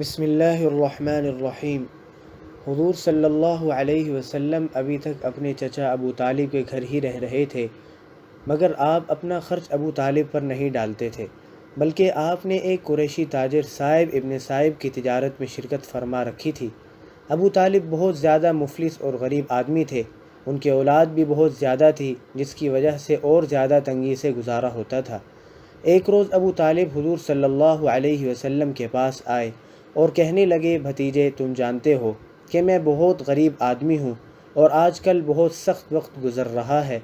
بسم اللہ الرحمن الرحیم۔ حضور صلی اللہ علیہ وسلم ابھی تک اپنے چچا ابو طالب کے گھر ہی رہ رہے تھے، مگر آپ اپنا خرچ ابو طالب پر نہیں ڈالتے تھے، بلکہ آپ نے ایک قریشی تاجر صائب ابن صائب کی تجارت میں شرکت فرما رکھی تھی۔ ابو طالب بہت زیادہ مفلس اور غریب آدمی تھے، ان کی اولاد بھی بہت زیادہ تھی، جس کی وجہ سے اور زیادہ تنگی سے گزارا ہوتا تھا۔ ایک روز ابو طالب حضور صلی اللہ علیہ وسلم کے پاس آئے اور کہنے لگے، بھتیجے، تم جانتے ہو کہ میں بہت غریب آدمی ہوں اور آج کل بہت سخت وقت گزر رہا ہے۔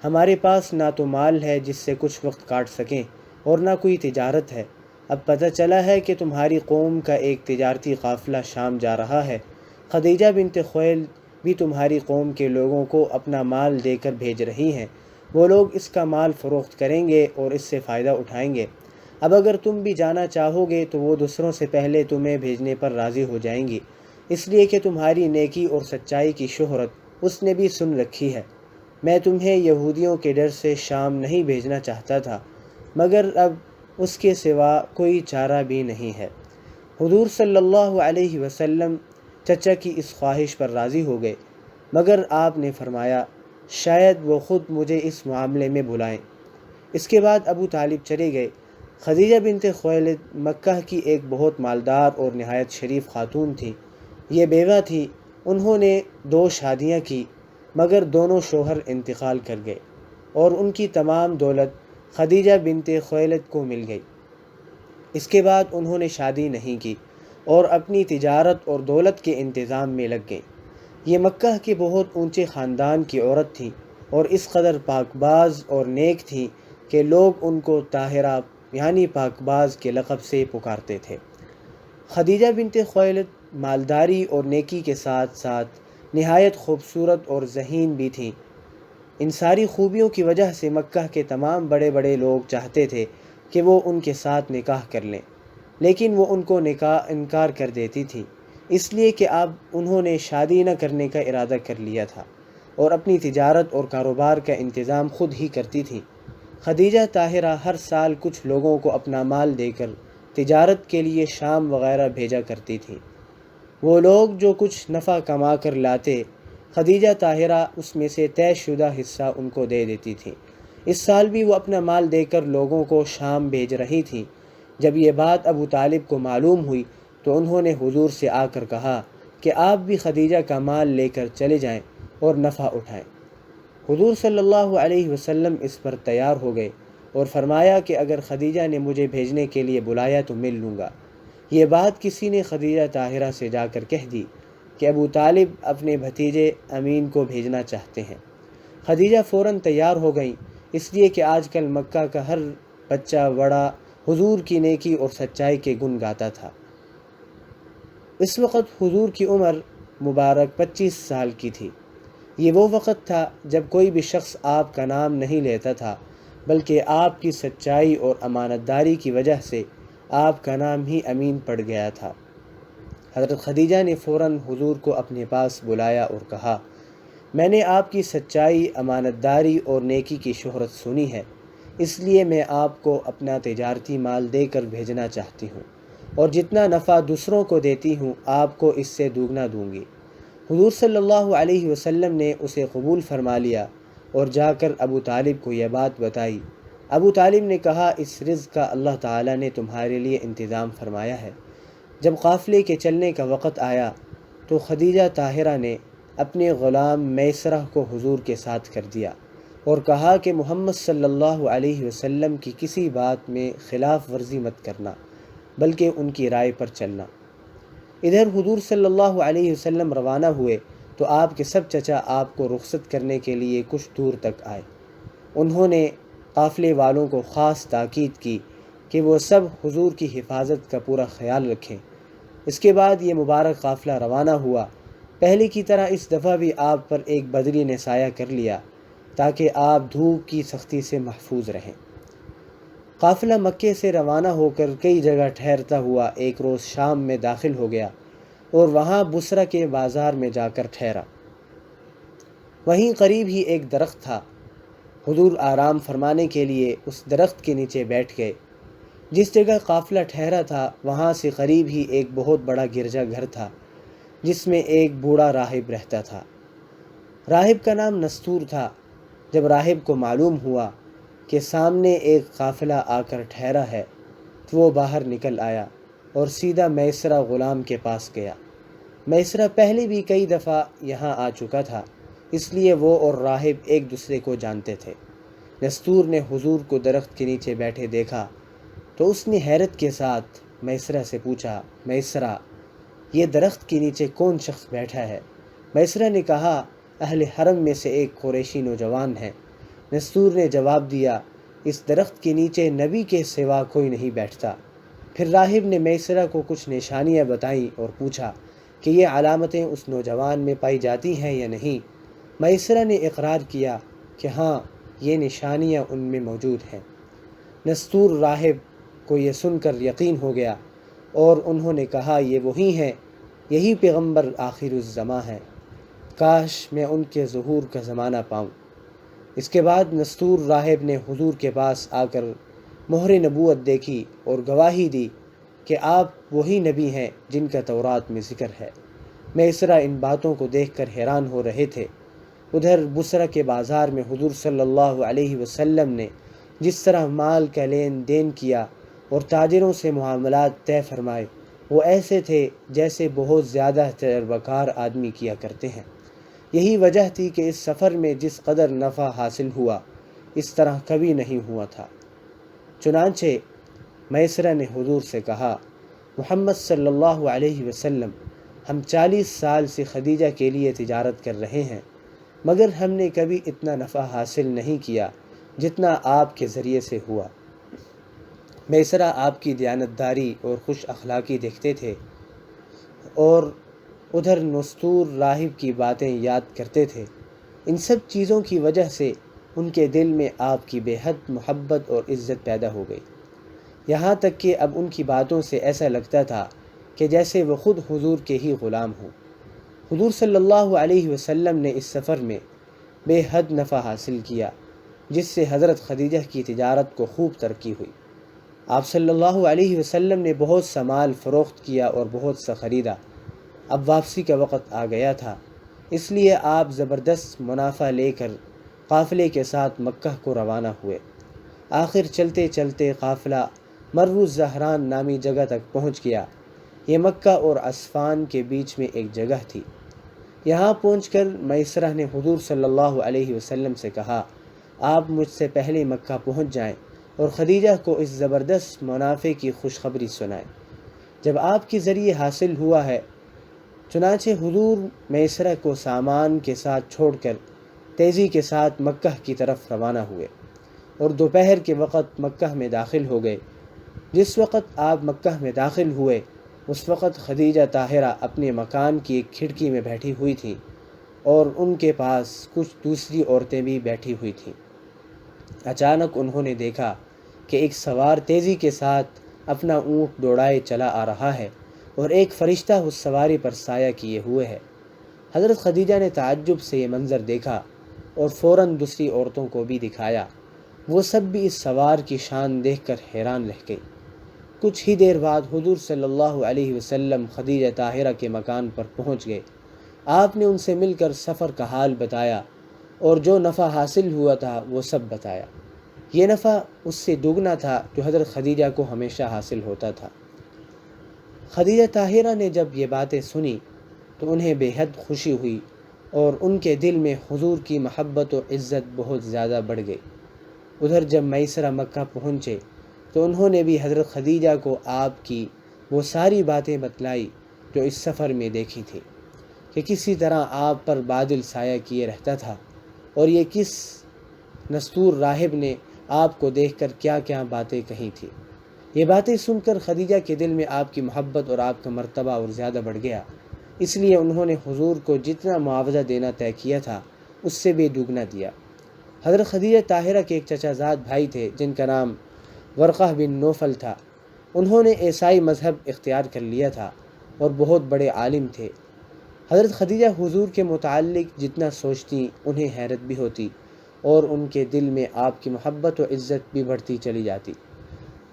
ہمارے پاس نہ تو مال ہے جس سے کچھ وقت کاٹ سکیں اور نہ کوئی تجارت ہے۔ اب پتہ چلا ہے کہ تمہاری قوم کا ایک تجارتی قافلہ شام جا رہا ہے۔ خدیجہ بنت خویلد بھی تمہاری قوم کے لوگوں کو اپنا مال دے کر بھیج رہی ہیں۔ وہ لوگ اس کا مال فروخت کریں گے اور اس سے فائدہ اٹھائیں گے۔ اب اگر تم بھی جانا چاہو گے تو وہ دوسروں سے پہلے تمہیں بھیجنے پر راضی ہو جائیں گی، اس لیے کہ تمہاری نیکی اور سچائی کی شہرت اس نے بھی سن رکھی ہے۔ میں تمہیں یہودیوں کے ڈر سے شام نہیں بھیجنا چاہتا تھا، مگر اب اس کے سوا کوئی چارہ بھی نہیں ہے۔ حضور صلی اللہ علیہ وسلم چچا کی اس خواہش پر راضی ہو گئے، مگر آپ نے فرمایا، شاید وہ خود مجھے اس معاملے میں بلائیں۔ اس کے بعد ابو طالب چلے گئے۔ خدیجہ بنت خویلد مکہ کی ایک بہت مالدار اور نہایت شریف خاتون تھی۔ یہ بیوہ تھی۔ انہوں نے 2 شادیاں کی، مگر دونوں شوہر انتقال کر گئے اور ان کی تمام دولت خدیجہ بنت خویلد کو مل گئی۔ اس کے بعد انہوں نے شادی نہیں کی اور اپنی تجارت اور دولت کے انتظام میں لگ گئیں۔ یہ مکہ کے بہت اونچے خاندان کی عورت تھیں اور اس قدر پاک باز اور نیک تھیں کہ لوگ ان کو طاہرہ یعنی پاک باز کے لقب سے پکارتے تھے۔ خدیجہ بنت خویلد مالداری اور نیکی کے ساتھ ساتھ نہایت خوبصورت اور ذہین بھی تھیں۔ ان ساری خوبیوں کی وجہ سے مکہ کے تمام بڑے بڑے لوگ چاہتے تھے کہ وہ ان کے ساتھ نکاح کر لیں، لیکن وہ ان کو انکار کر دیتی تھی، اس لیے کہ اب انہوں نے شادی نہ کرنے کا ارادہ کر لیا تھا اور اپنی تجارت اور کاروبار کا انتظام خود ہی کرتی تھیں۔ خدیجہ طاہرہ ہر سال کچھ لوگوں کو اپنا مال دے کر تجارت کے لیے شام وغیرہ بھیجا کرتی تھیں۔ وہ لوگ جو کچھ نفع کما کر لاتے، خدیجہ طاہرہ اس میں سے طے شدہ حصہ ان کو دے دیتی تھیں۔ اس سال بھی وہ اپنا مال دے کر لوگوں کو شام بھیج رہی تھیں۔ جب یہ بات ابو طالب کو معلوم ہوئی تو انہوں نے حضور سے آ کر کہا کہ آپ بھی خدیجہ کا مال لے کر چلے جائیں اور نفع اٹھائیں۔ حضور صلی اللہ علیہ وسلم اس پر تیار ہو گئے اور فرمایا کہ اگر خدیجہ نے مجھے بھیجنے کے لیے بلایا تو مل لوں گا۔ یہ بات کسی نے خدیجہ طاہرہ سے جا کر کہہ دی کہ ابو طالب اپنے بھتیجے امین کو بھیجنا چاہتے ہیں۔ خدیجہ فوراً تیار ہو گئیں، اس لیے کہ آج کل مکہ کا ہر بچہ بڑا حضور کی نیکی اور سچائی کے گن گاتا تھا۔ اس وقت حضور کی عمر مبارک 25 سال کی تھی۔ یہ وہ وقت تھا جب کوئی بھی شخص آپ کا نام نہیں لیتا تھا، بلکہ آپ کی سچائی اور امانت داری کی وجہ سے آپ کا نام ہی امین پڑ گیا تھا۔ حضرت خدیجہ نے فوراً حضور کو اپنے پاس بلایا اور کہا، میں نے آپ کی سچائی، امانت داری اور نیکی کی شہرت سنی ہے، اس لیے میں آپ کو اپنا تجارتی مال دے کر بھیجنا چاہتی ہوں اور جتنا نفع دوسروں کو دیتی ہوں آپ کو اس سے دوگنا دوں گی۔ حضور صلی اللہ علیہ وسلم نے اسے قبول فرما لیا اور جا کر ابو طالب کو یہ بات بتائی۔ ابو طالب نے کہا، اس رزق کا اللہ تعالیٰ نے تمہارے لیے انتظام فرمایا ہے۔ جب قافلے کے چلنے کا وقت آیا تو خدیجہ طاہرہ نے اپنے غلام میسرہ کو حضور کے ساتھ کر دیا اور کہا کہ محمد صلی اللہ علیہ وسلم کی کسی بات میں خلاف ورزی مت کرنا، بلکہ ان کی رائے پر چلنا۔ ادھر حضور صلی اللہ علیہ وسلم روانہ ہوئے تو آپ کے سب چچا آپ کو رخصت کرنے کے لیے کچھ دور تک آئے۔ انہوں نے قافلے والوں کو خاص تاکید کی کہ وہ سب حضور کی حفاظت کا پورا خیال رکھیں۔ اس کے بعد یہ مبارک قافلہ روانہ ہوا۔ پہلے کی طرح اس دفعہ بھی آپ پر ایک بدری نے سایہ کر لیا تاکہ آپ دھوپ کی سختی سے محفوظ رہیں۔ قافلہ مکے سے روانہ ہو کر کئی جگہ ٹھہرتا ہوا ایک روز شام میں داخل ہو گیا اور وہاں بصرہ کے بازار میں جا کر ٹھہرا۔ وہیں قریب ہی ایک درخت تھا۔ حضور آرام فرمانے کے لیے اس درخت کے نیچے بیٹھ گئے۔ جس جگہ قافلہ ٹھہرا تھا وہاں سے قریب ہی ایک بہت بڑا گرجا گھر تھا جس میں ایک بوڑھا راہب رہتا تھا۔ راہب کا نام نستور تھا۔ جب راہب کو معلوم ہوا کہ سامنے ایک قافلہ آ کر ٹھہرا ہے تو وہ باہر نکل آیا اور سیدھا میسرہ غلام کے پاس گیا۔ میسرہ پہلے بھی کئی دفعہ یہاں آ چکا تھا، اس لیے وہ اور راہب ایک دوسرے کو جانتے تھے۔ نستور نے حضور کو درخت کے نیچے بیٹھے دیکھا تو اس نے حیرت کے ساتھ میسرہ سے پوچھا، میسرہ، یہ درخت کے نیچے کون شخص بیٹھا ہے؟ میسرہ نے کہا، اہل حرم میں سے ایک قریشی نوجوان ہے۔ نستور نے جواب دیا، اس درخت کے نیچے نبی کے سوا کوئی نہیں بیٹھتا۔ پھر راہب نے میسرہ کو کچھ نشانیاں بتائیں اور پوچھا کہ یہ علامتیں اس نوجوان میں پائی جاتی ہیں یا نہیں۔ میسرہ نے اقرار کیا کہ ہاں، یہ نشانیاں ان میں موجود ہیں۔ نستور راہب کو یہ سن کر یقین ہو گیا اور انہوں نے کہا، یہ وہی ہیں، یہی پیغمبر آخر الزماں ہیں، کاش میں ان کے ظہور کا زمانہ پاؤں۔ اس کے بعد نستور راہب نے حضور کے پاس آ کر مہر نبوت دیکھی اور گواہی دی کہ آپ وہی نبی ہیں جن کا تورات میں ذکر ہے۔ میسرہ ان باتوں کو دیکھ کر حیران ہو رہے تھے۔ ادھر بصرہ کے بازار میں حضور صلی اللہ علیہ وسلم نے جس طرح مال کا لین دین کیا اور تاجروں سے معاملات طے فرمائے، وہ ایسے تھے جیسے بہت زیادہ تجربہ کار آدمی کیا کرتے ہیں۔ یہی وجہ تھی کہ اس سفر میں جس قدر نفع حاصل ہوا، اس طرح کبھی نہیں ہوا تھا۔ چنانچہ میسرہ نے حضور سے کہا، محمد صلی اللہ علیہ وسلم، ہم 40 سال سے خدیجہ کے لیے تجارت کر رہے ہیں، مگر ہم نے کبھی اتنا نفع حاصل نہیں کیا جتنا آپ کے ذریعے سے ہوا۔ میسرہ آپ کی دیانتداری اور خوش اخلاقی دیکھتے تھے اور ادھر نستور راہب کی باتیں یاد کرتے تھے۔ ان سب چیزوں کی وجہ سے ان کے دل میں آپ کی بے حد محبت اور عزت پیدا ہو گئی، یہاں تک کہ اب ان کی باتوں سے ایسا لگتا تھا کہ جیسے وہ خود حضور کے ہی غلام ہوں۔ حضور صلی اللہ علیہ وسلم نے اس سفر میں بے حد نفع حاصل کیا، جس سے حضرت خدیجہ کی تجارت کو خوب ترقی ہوئی۔ آپ صلی اللہ علیہ وسلم نے بہت سا مال فروخت کیا اور بہت سا خریدا۔ اب واپسی کا وقت آ گیا تھا، اس لیے آپ زبردست منافع لے کر قافلے کے ساتھ مکہ کو روانہ ہوئے۔ آخر چلتے چلتے قافلہ مر الزہران نامی جگہ تک پہنچ گیا۔ یہ مکہ اور عسفان کے بیچ میں ایک جگہ تھی۔ یہاں پہنچ کر میسرہ نے حضور صلی اللہ علیہ وسلم سے کہا، آپ مجھ سے پہلے مکہ پہنچ جائیں اور خدیجہ کو اس زبردست منافع کی خوشخبری سنائیں، جب آپ کے ذریعے حاصل ہوا ہے۔ چنانچہ حضور میسرہ کو سامان کے ساتھ چھوڑ کر تیزی کے ساتھ مکہ کی طرف روانہ ہوئے اور دوپہر کے وقت مکہ میں داخل ہو گئے۔ جس وقت آپ مکہ میں داخل ہوئے اس وقت خدیجہ طاہرہ اپنے مکان کی ایک کھڑکی میں بیٹھی ہوئی تھیں اور ان کے پاس کچھ دوسری عورتیں بھی بیٹھی ہوئی تھیں۔ اچانک انہوں نے دیکھا کہ ایک سوار تیزی کے ساتھ اپنا اونٹ دوڑائے چلا آ رہا ہے اور ایک فرشتہ اس سواری پر سایہ کیے ہوئے ہے۔ حضرت خدیجہ نے تعجب سے یہ منظر دیکھا اور فوراً دوسری عورتوں کو بھی دکھایا۔ وہ سب بھی اس سوار کی شان دیکھ کر حیران رہ گئی۔ کچھ ہی دیر بعد حضور صلی اللہ علیہ وسلم خدیجہ طاہرہ کے مکان پر پہنچ گئے۔ آپ نے ان سے مل کر سفر کا حال بتایا اور جو نفع حاصل ہوا تھا وہ سب بتایا۔ یہ نفع اس سے دوگنا تھا جو حضرت خدیجہ کو ہمیشہ حاصل ہوتا تھا۔ خدیجہ طاہرہ نے جب یہ باتیں سنی تو انہیں بے حد خوشی ہوئی اور ان کے دل میں حضور کی محبت و عزت بہت زیادہ بڑھ گئی۔ ادھر جب میسرہ مکہ پہنچے تو انہوں نے بھی حضرت خدیجہ کو آپ کی وہ ساری باتیں بتلائی جو اس سفر میں دیکھی تھی، کہ کسی طرح آپ پر بادل سایہ کیے رہتا تھا اور یہ کس نستور راہب نے آپ کو دیکھ کر کیا کیا باتیں کہی تھی۔ یہ باتیں سن کر خدیجہ کے دل میں آپ کی محبت اور آپ کا مرتبہ اور زیادہ بڑھ گیا، اس لیے انہوں نے حضور کو جتنا معاوضہ دینا طے کیا تھا اس سے بھی دوگنا دیا۔ حضرت خدیجہ طاہرہ کے ایک چچا زاد بھائی تھے جن کا نام ورقہ بن نوفل تھا۔ انہوں نے عیسائی مذہب اختیار کر لیا تھا اور بہت بڑے عالم تھے۔ حضرت خدیجہ حضور کے متعلق جتنا سوچتی انہیں حیرت بھی ہوتی اور ان کے دل میں آپ کی محبت و عزت بھی بڑھتی چلی جاتی۔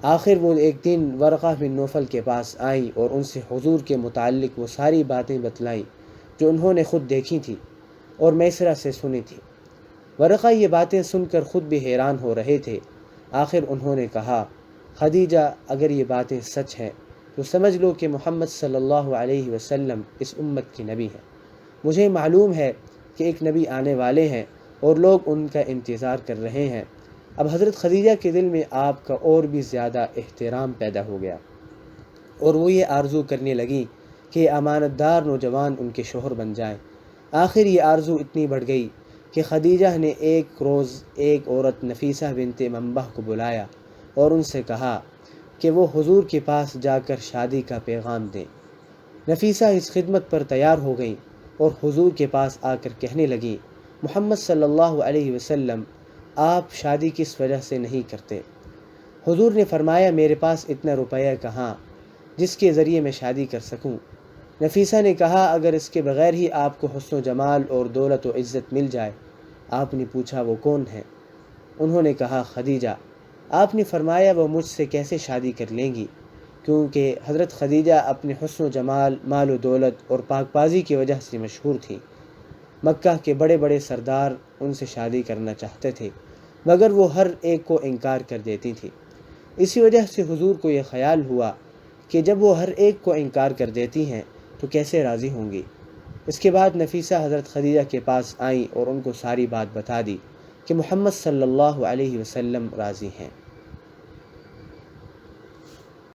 آخر وہ ایک دن ورقہ بن نوفل کے پاس آئیں اور ان سے حضور کے متعلق وہ ساری باتیں بتلائیں جو انہوں نے خود دیکھی تھیں اور میسرہ سے سنی تھی۔ ورقہ یہ باتیں سن کر خود بھی حیران ہو رہے تھے۔ آخر انہوں نے کہا، خدیجہ اگر یہ باتیں سچ ہیں تو سمجھ لو کہ محمد صلی اللہ علیہ وسلم اس امت کی نبی ہیں۔ مجھے معلوم ہے کہ ایک نبی آنے والے ہیں اور لوگ ان کا انتظار کر رہے ہیں۔ اب حضرت خدیجہ کے دل میں آپ کا اور بھی زیادہ احترام پیدا ہو گیا اور وہ یہ آرزو کرنے لگی کہ یہ امانت دار نوجوان ان کے شوہر بن جائیں۔ آخر یہ آرزو اتنی بڑھ گئی کہ خدیجہ نے ایک روز ایک عورت نفیسہ بنت منبہ کو بلایا اور ان سے کہا کہ وہ حضور کے پاس جا کر شادی کا پیغام دیں۔ نفیسہ اس خدمت پر تیار ہو گئیں اور حضور کے پاس آ کر کہنے لگیں، محمد صلی اللہ علیہ وسلم آپ شادی کس وجہ سے نہیں کرتے؟ حضور نے فرمایا، میرے پاس اتنا روپیہ کہاں جس کے ذریعے میں شادی کر سکوں۔ نفیسہ نے کہا، اگر اس کے بغیر ہی آپ کو حسن و جمال اور دولت و عزت مل جائے۔ آپ نے پوچھا، وہ کون ہے؟ انہوں نے کہا، خدیجہ۔ آپ نے فرمایا، وہ مجھ سے کیسے شادی کر لیں گی؟ کیونکہ حضرت خدیجہ اپنے حسن و جمال، مال و دولت اور پاک بازی کی وجہ سے مشہور تھیں۔ مکہ کے بڑے بڑے سردار ان سے شادی کرنا چاہتے تھے مگر وہ ہر ایک کو انکار کر دیتی تھی۔ اسی وجہ سے حضور کو یہ خیال ہوا کہ جب وہ ہر ایک کو انکار کر دیتی ہیں تو کیسے راضی ہوں گی۔ اس کے بعد نفیسہ حضرت خدیجہ کے پاس آئیں اور ان کو ساری بات بتا دی کہ محمد صلی اللہ علیہ وسلم راضی ہیں۔